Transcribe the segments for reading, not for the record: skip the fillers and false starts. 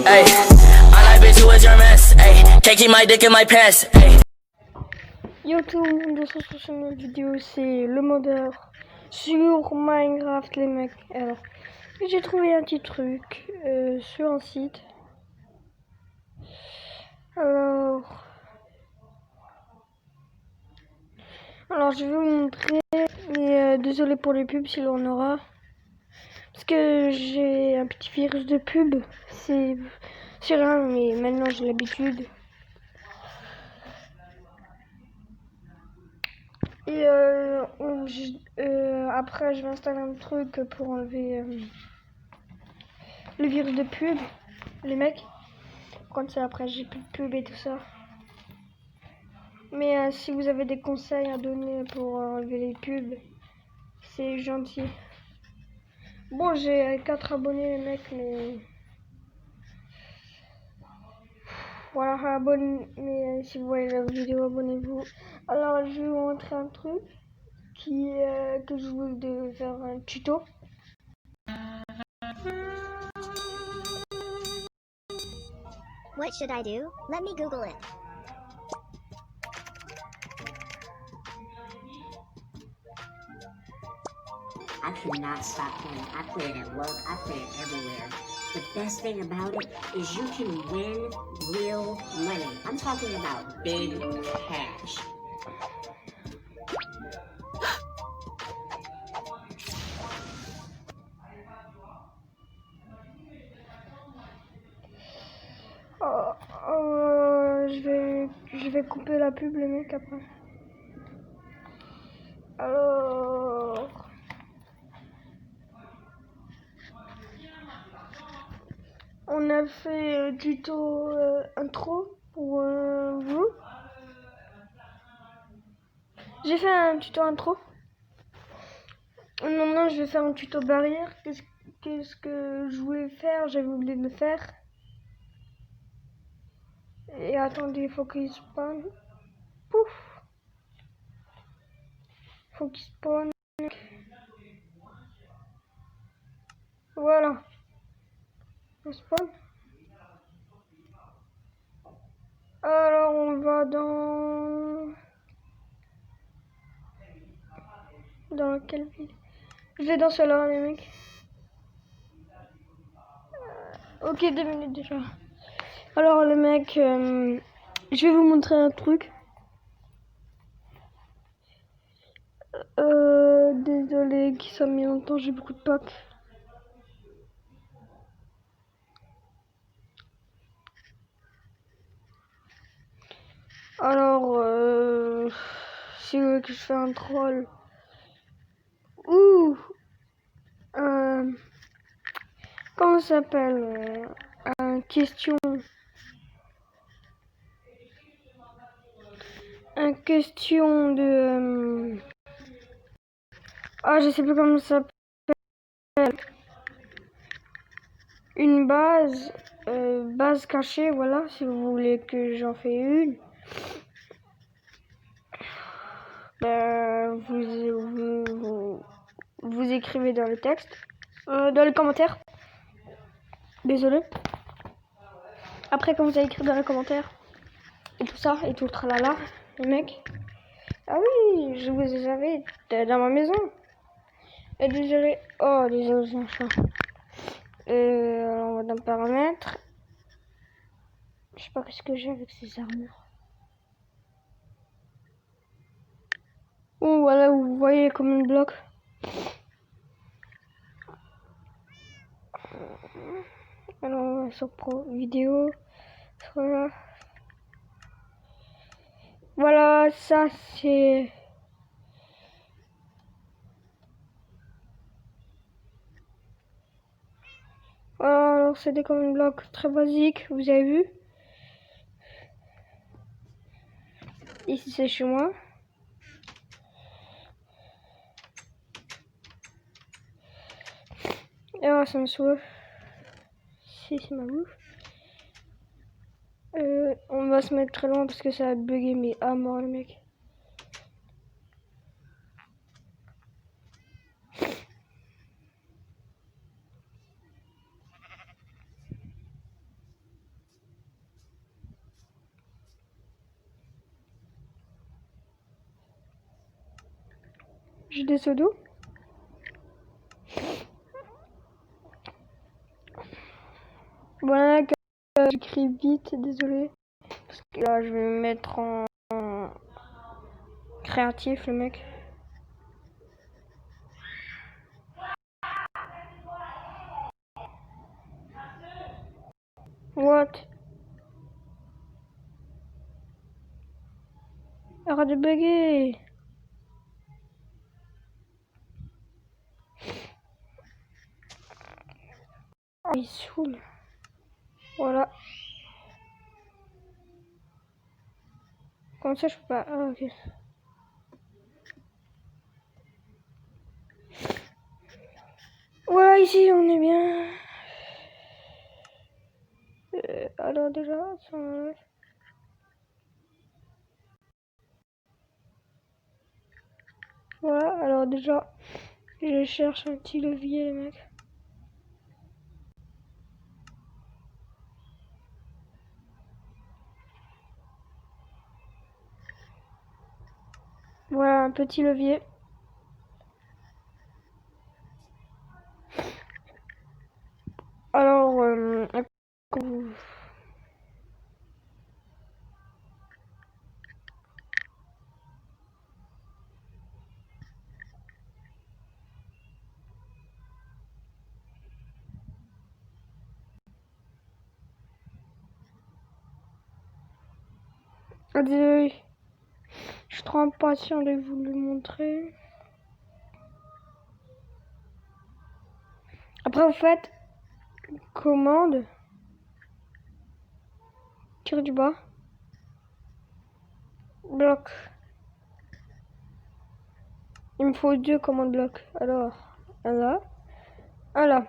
Hey, all I bitch you is your mess. Hey, can't keep my dick in my pants. Hey. Yo tout le monde, de sur une nouvelle vidéo, c'est le modeur sur Minecraft les mecs. Alors, j'ai trouvé un petit truc sur un site. Alors je vais vous montrer, mais désolé pour les pubs s'il en aura. Parce que j'ai un petit virus de pub, c'est rien, mais maintenant j'ai l'habitude. Et après je vais installer un truc pour enlever le virus de pub, les mecs. Comme ça après j'ai plus de pub et tout ça. Mais si vous avez des conseils à donner pour enlever les pubs, c'est gentil. Bon, j'ai 4 abonnés les mecs, mais voilà, abonnez, mais si vous voyez la vidéo, abonnez-vous. Alors, je vais vous montrer un truc que je voulais faire un tuto. What should I do? Let me Google it. I cannot stop playing. I play it at work. I play it everywhere. The best thing about it is you can win real money. I'm talking about big cash. Je vais couper la pub les mecs après. Alors, on a fait tuto intro pour vous. J'ai fait un tuto intro. Maintenant, je vais faire un tuto barrière. Qu'est-ce que je voulais faire? J'avais oublié de le faire. Et attendez, il faut qu'il spawn. Pouf! Faut qu'il spawn. Voilà. On spawn. Alors, on va dans quelle ville? Je vais dans celle-là, les mecs. Ok, 2 minutes déjà. Alors, les mecs, je vais vous montrer un truc. Désolé qu'il soit mis longtemps, j'ai beaucoup de pop. Alors, si vous voulez que je fasse un troll ou comment ça s'appelle, un question de je sais plus comment ça s'appelle, une base cachée, voilà, si vous voulez que j'en fais une. Vous écrivez dans le texte, dans les commentaires. Désolé. Après, quand vous avez écrit dans les commentaires et tout ça et tout le tralala, les mecs. Ah oui, je vous avais dans ma maison. Et désolé. Oh, désolé, machin. Alors, on va dans paramètres. Je sais pas ce que j'ai avec ces armures. Oh, voilà, vous voyez comme une bloc. Alors, on va sur pro vidéo. Voilà. Voilà, ça c'est. Voilà, alors c'est des command blocs très basiques, vous avez vu. Ici c'est chez moi. Et alors ça me sauve. Si c'est ma bouffe. On va se mettre très loin parce que ça va bugger, mais à mort le mec. J'ai des seaux d'eau. Voilà, j'écris vite, désolé. Parce que là, je vais me mettre en créatif, le mec. What? Arrête de bugger. Oh, il saoule. Voilà. Comme ça, je peux pas. Ah, ok. Voilà, ici, on est bien. Alors, déjà, ça enlève. Voilà, alors déjà, je cherche un petit levier, les mecs. Voilà, un petit levier. Alors, désolé, je suis trop impatient de vous le montrer. Après, vous faites commande, tir du bas, bloc. Il me faut 2 commandes bloc. Alors, un là, un là.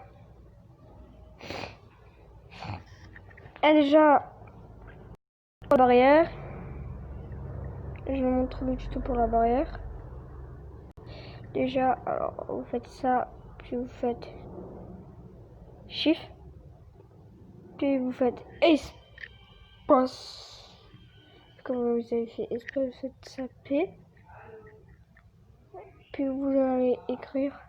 Et déjà, la barrière. Je vais vous montrer le tuto pour la barrière. Déjà, alors, vous faites ça, puis vous faites Shift, puis vous faites espace. Comme vous avez fait espace, vous faites ça P. Puis vous allez écrire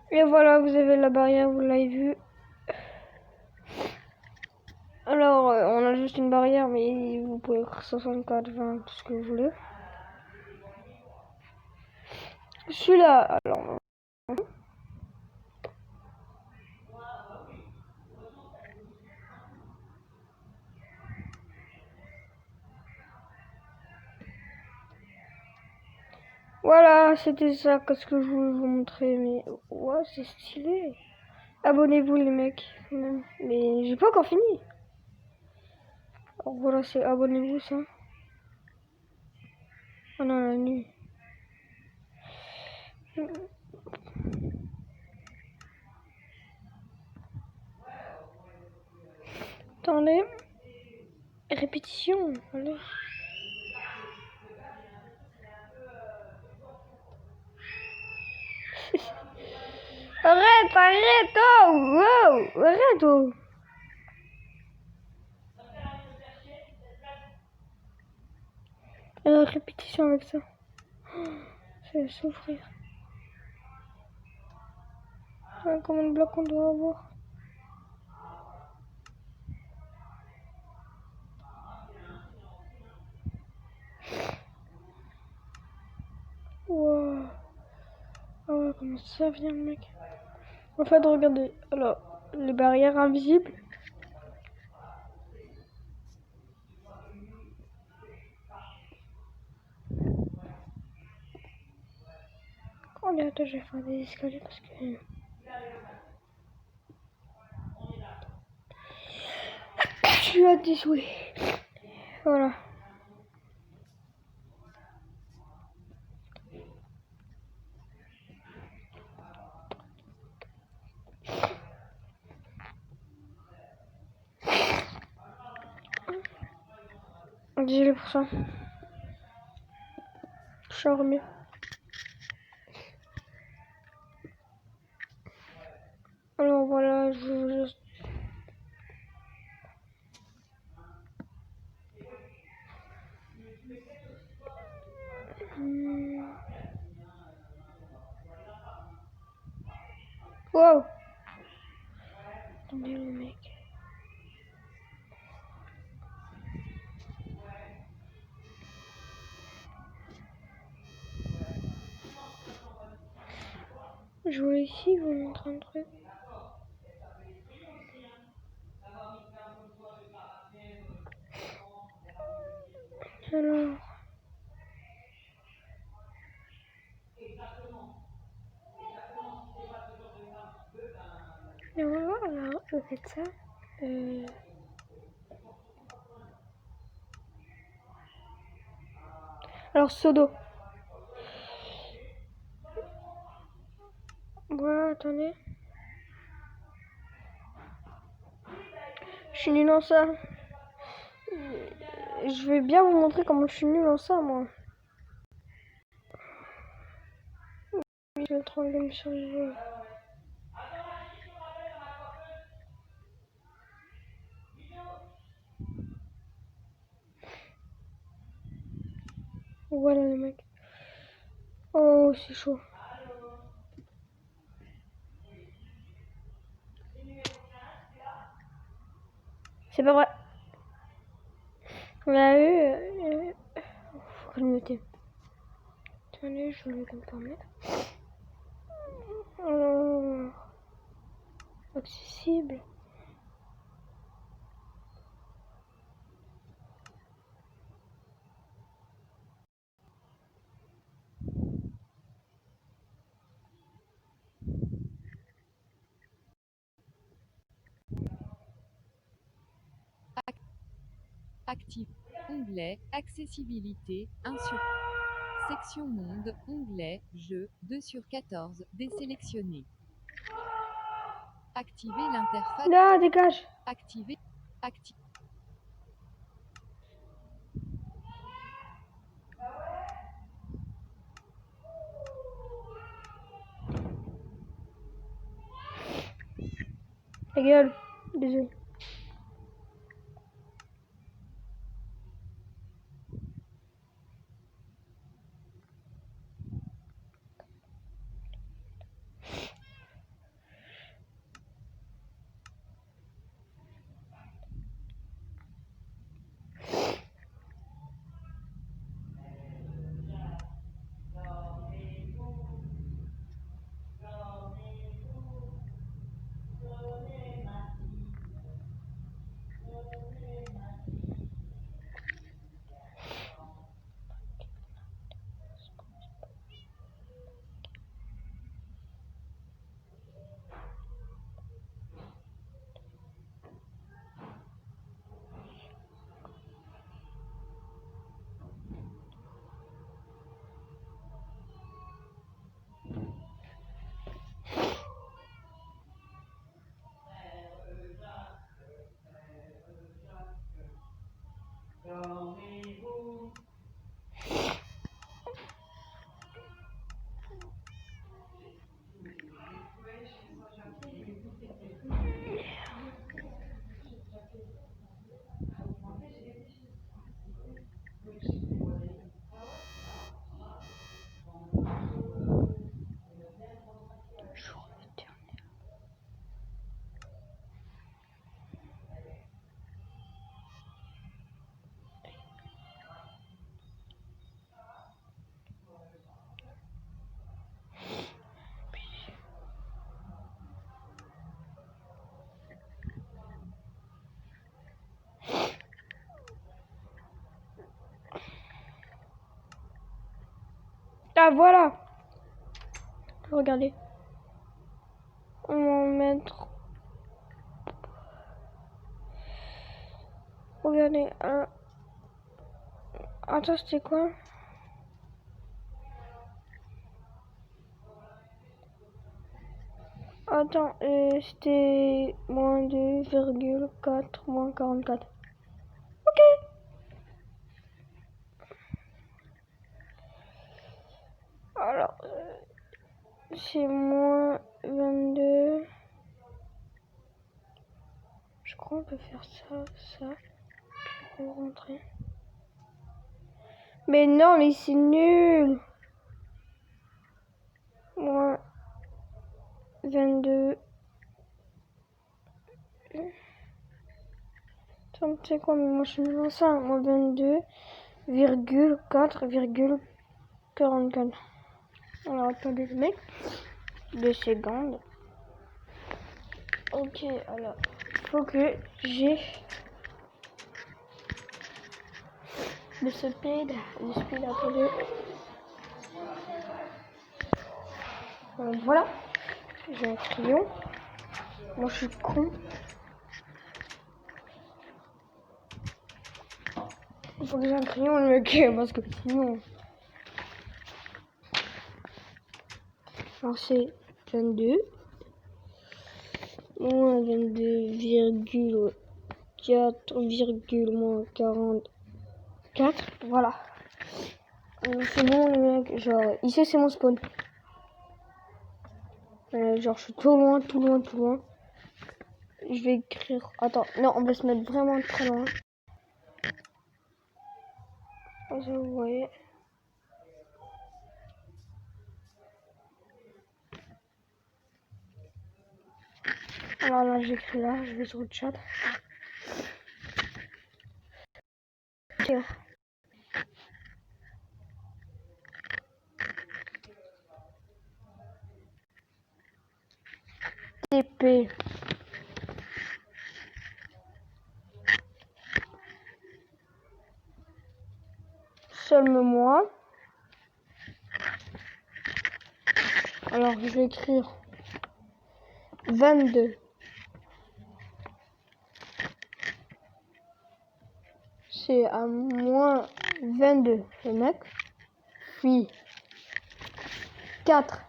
et voilà, vous avez la barrière, vous l'avez vu. Alors, on a juste une barrière, mais vous pouvez écrire 64, 20, tout ce que vous voulez. Celui-là, alors. Voilà, c'était ça, qu'est-ce que je voulais vous montrer, mais ouais, c'est stylé. Abonnez-vous les mecs, quand même. Mais j'ai pas encore fini. Alors voilà, c'est abonnez-vous ça. Oh non, la nuit. Attendez. Répétition, allez. Arrête, arrête, oh, wow, arrête, oh. Répétition avec ça. Ça va souffrir. Combien de blocs on doit avoir? Wow. Ah ouais, comment ça vient, le mec? En fait, regardez. Alors, les barrières invisibles. Oh, mais attends, je vais faire des escaliers parce que... Je suis à 10, oui. Voilà. Désolé pour ça. Je suis remis. Alors voilà, je vous juste... Wow. Attendez le mec. Je voulais ici vous montrer un truc. Alors... Et voilà, alors, vous faites ça. Alors, Sodo. Voilà, attendez. Je suis nulle en ça. Je vais bien vous montrer comment je suis nulle en ça, moi. Je vais trop me sur le jeu. Voilà les mecs. Oh, c'est chaud. C'est pas vrai. On a eu... faut que je me tais. Attendez, je vais le permettre. Alors... accessible. Actif. Onglet Accessibilité 1 sur. Section Monde. Onglet Jeux 2 sur 14. Désélectionné. Activer l'interface. Là, dégage. Activer. Ta gueule. Désolé. Ah, voilà. Regardez. On va en mettre... regardez. Attends, c'était quoi? Attends, c'était moins 2,4, moins 44. Ok. c'est moins 22. Je crois qu'on peut faire ça, ça. Pour rentrer. Mais non, mais c'est nul. Moins 22. Attends, tu sais quoi, mais moi je suis nul en ça. Moins 22,4,44. Alors attendez le mec. 2 secondes. Ok, alors. Faut que j'ai le speed. Le speed, attendez. Voilà. J'ai un crayon. Moi je suis con. Il faut que j'ai un crayon le mec parce que sinon. Alors c'est 22. Moins 22,4,44. Voilà. C'est bon les mecs. Genre ici c'est mon spawn. Genre je suis tout loin, tout loin, tout loin. Je vais écrire. Attends, non, on va se mettre vraiment très loin. Vous voyez. Alors là, j'écris là, je vais sur le chat. Tiens. TP. Seulement moi. Alors je vais écrire 22. C'est à moins 22 le mec. Puis 4.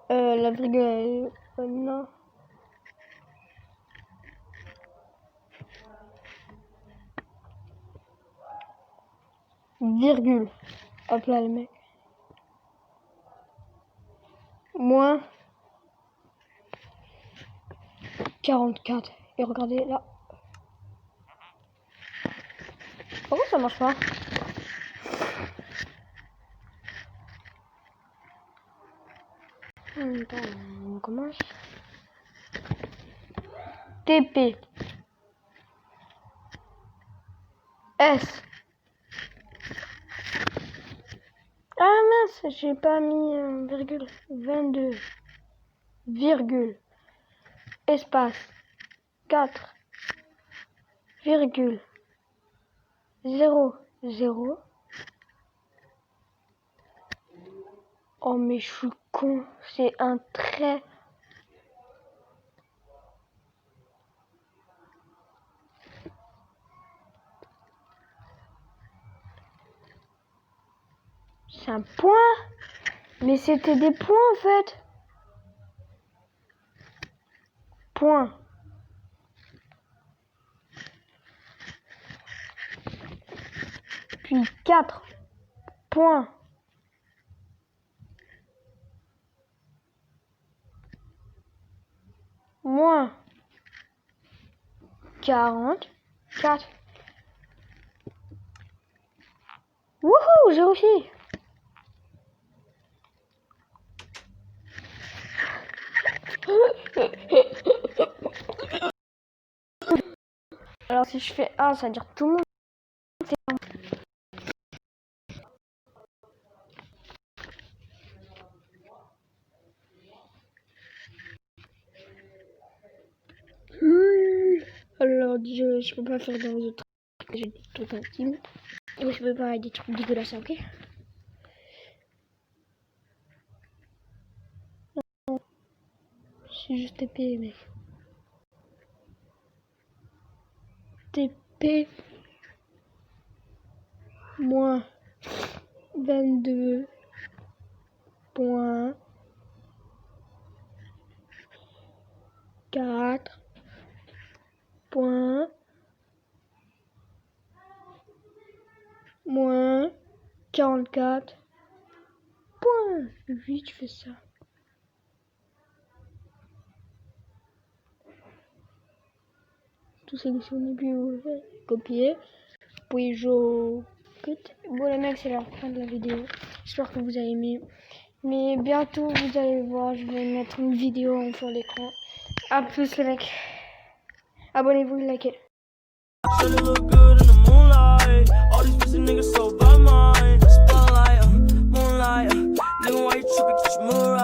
La virgule non. Virgule. Hop là le mec. Moins 44. Et regardez là. Pourquoi ça marche pas? Attends, on commence. TP. S. Ah mince, j'ai pas mis virgule. 22. Virgule. Espace. 4. Virgule. 0. 0. Oh mais je suis con. C'est un trait. C'est un point. Mais c'était des points en fait. Point. Puis 4 points. Moins 44. Wouhou, j'ai réussi. Alors si je fais 1, ça veut dire tout le monde. Alors je peux pas faire dans les autres. J'ai des trucs intimes. Et je peux pas des trucs dégueulasses, ok? C'est juste TP mec. TP moins 22 point 4 point moins 44. Point. 8, je fais ça. Tout sélectionné, puis vous faites copier. Puis je cut. Bon les mecs, c'est la fin de la vidéo. J'espère que vous avez aimé. Mais bientôt, vous allez voir, je vais mettre une vidéo en fond d'écran. A plus les mecs. Abonnez-vous, likez. Shawty look good in the moonlight. All these pussy niggas so by mine. Spotlight, moonlight. Nigga, why you tripping? Get your mood right.